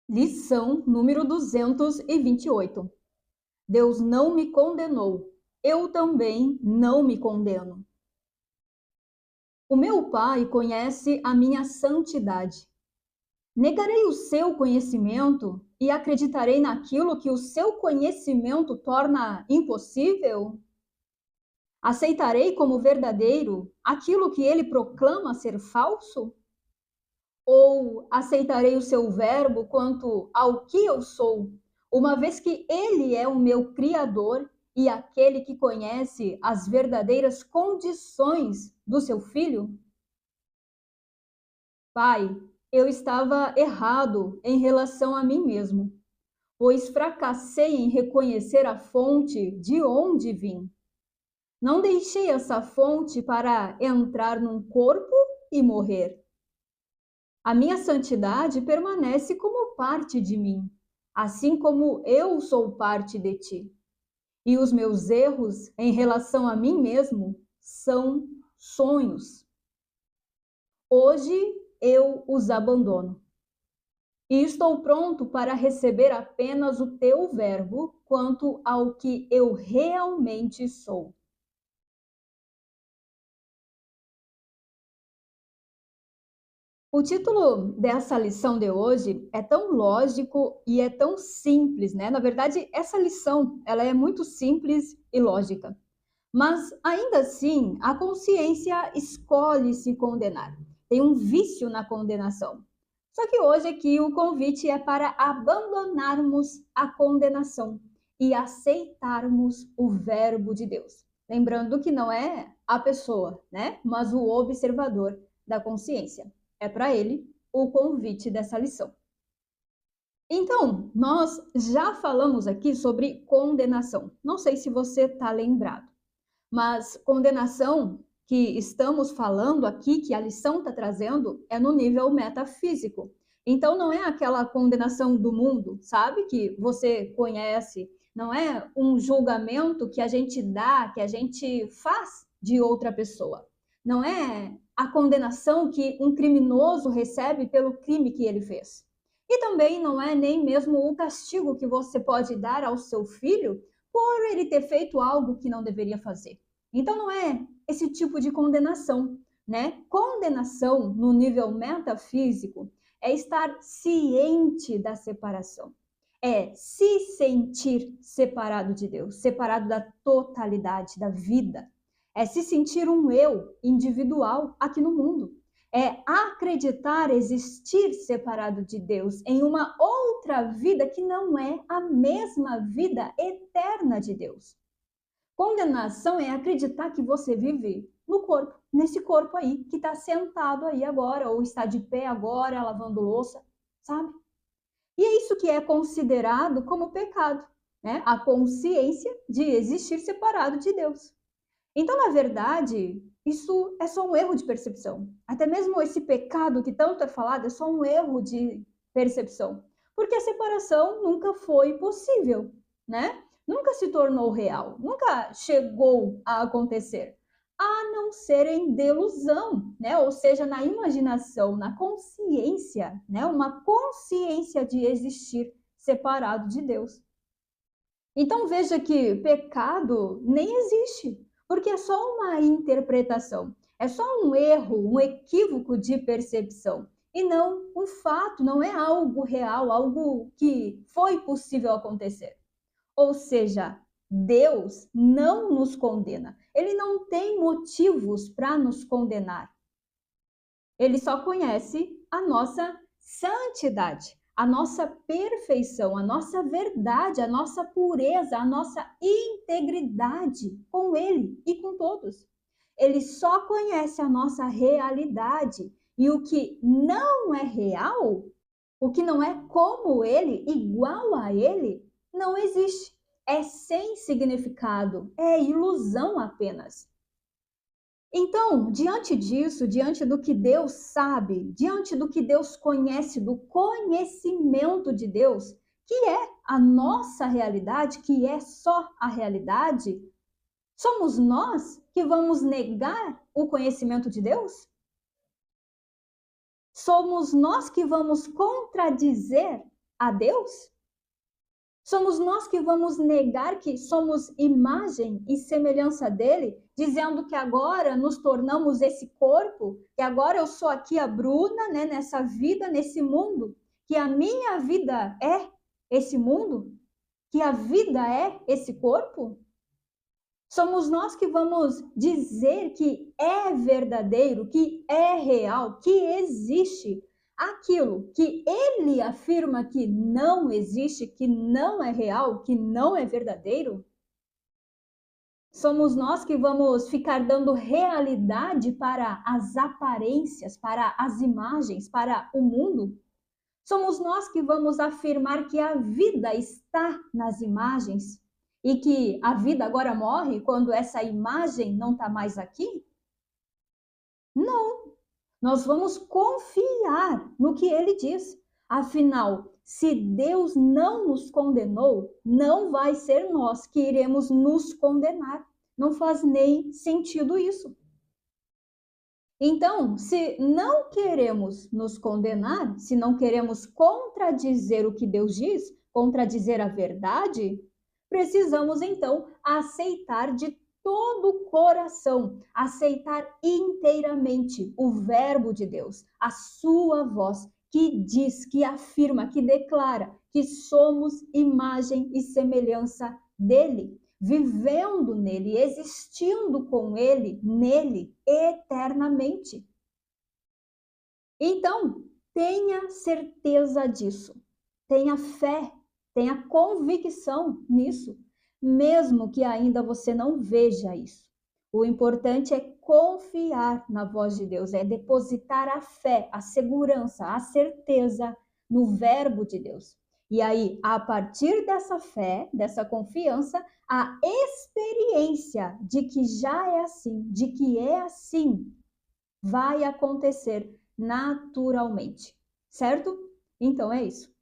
Lição número 228. Deus não me condenou, eu também não me condeno. O meu Pai conhece a minha santidade. Negarei o seu conhecimento e acreditarei naquilo que o seu conhecimento torna impossível? Aceitarei como verdadeiro aquilo que ele proclama ser falso? Ou aceitarei o seu verbo quanto ao que eu sou, uma vez que ele é o meu Criador e aquele que conhece as verdadeiras condições do seu filho? Pai, eu estava errado em relação a mim mesmo, pois fracassei em reconhecer a fonte de onde vim. Não deixei essa fonte para entrar num corpo e morrer. A minha santidade permanece como parte de mim, assim como eu sou parte de ti. E os meus erros em relação a mim mesmo são sonhos. Hoje eu os abandono. E estou pronto para receber apenas o teu verbo quanto ao que eu realmente sou. O título dessa lição de hoje é tão lógico e é tão simples, né? Na verdade, essa lição, ela é muito simples e lógica. Mas ainda assim, a consciência escolhe se condenar. Tem um vício na condenação. Só que hoje aqui o convite é para abandonarmos a condenação e aceitarmos o verbo de Deus. Lembrando que não é a pessoa, né? Mas o observador da consciência. É para ele o convite dessa lição. Então, nós já falamos aqui sobre condenação. Não sei se você está lembrado, mas condenação que estamos falando aqui, que a lição está trazendo, é no nível metafísico. Então, não é aquela condenação do mundo, sabe? Que você conhece. Não é um julgamento que a gente dá, que a gente faz de outra pessoa. Não é a condenação que um criminoso recebe pelo crime que ele fez. E também não é nem mesmo o castigo que você pode dar ao seu filho por ele ter feito algo que não deveria fazer. Então não é esse tipo de condenação, né? Condenação no nível metafísico é estar ciente da separação. É se sentir separado de Deus, separado da totalidade da vida. É se sentir um eu individual aqui no mundo. É acreditar existir separado de Deus em uma outra vida que não é a mesma vida eterna de Deus. Condenação é acreditar que você vive no corpo, nesse corpo aí, que está sentado aí agora, ou está de pé agora, lavando louça, sabe? E é isso que é considerado como pecado, né? A consciência de existir separado de Deus. Então, na verdade, isso é só um erro de percepção. Até mesmo esse pecado que tanto é falado é só um erro de percepção. Porque a separação nunca foi possível, né? Nunca se tornou real, nunca chegou a acontecer. A não ser em delusão, né? Ou seja, na imaginação, na consciência, né? Uma consciência de existir separado de Deus. Então veja que pecado nem existe, porque é só uma interpretação, é só um erro, um equívoco de percepção, e não um fato, não é algo real, algo que foi possível acontecer. Ou seja, Deus não nos condena, ele não tem motivos para nos condenar. Ele só conhece a nossa santidade, a nossa perfeição, a nossa verdade, a nossa pureza, a nossa integridade com Ele e com todos. Ele só conhece a nossa realidade e o que não é real, o que não é como Ele, igual a Ele, não existe. É sem significado, é ilusão apenas. Então, diante disso, diante do que Deus sabe, diante do que Deus conhece, do conhecimento de Deus, que é a nossa realidade, que é só a realidade, somos nós que vamos negar o conhecimento de Deus? Somos nós que vamos contradizer a Deus? Somos nós que vamos negar que somos imagem e semelhança dele, dizendo que agora nos tornamos esse corpo, que agora eu sou aqui a Bruna, né, nessa vida, nesse mundo, que a minha vida é esse mundo, que a vida é esse corpo? Somos nós que vamos dizer que é verdadeiro, que é real, que existe aquilo que ele afirma que não existe, que não é real, que não é verdadeiro? Somos nós que vamos ficar dando realidade para as aparências, para as imagens, para o mundo? Somos nós que vamos afirmar que a vida está nas imagens e que a vida agora morre quando essa imagem não está mais aqui? Não. Nós vamos confiar no que ele diz. Afinal, se Deus não nos condenou, não vai ser nós que iremos nos condenar. Não faz nem sentido isso. Então, se não queremos nos condenar, se não queremos contradizer o que Deus diz, contradizer a verdade, precisamos então aceitar de todo o coração, aceitar inteiramente o Verbo de Deus, a sua voz, que diz, que afirma, que declara que somos imagem e semelhança dele, vivendo nele, existindo com ele, nele, eternamente. Então, tenha certeza disso, tenha fé, tenha convicção nisso, mesmo que ainda você não veja isso. O importante é confiar na voz de Deus, é depositar a fé, a segurança, a certeza no Verbo de Deus. E aí, a partir dessa fé, dessa confiança, a experiência de que já é assim, de que é assim, vai acontecer naturalmente, certo? Então é isso.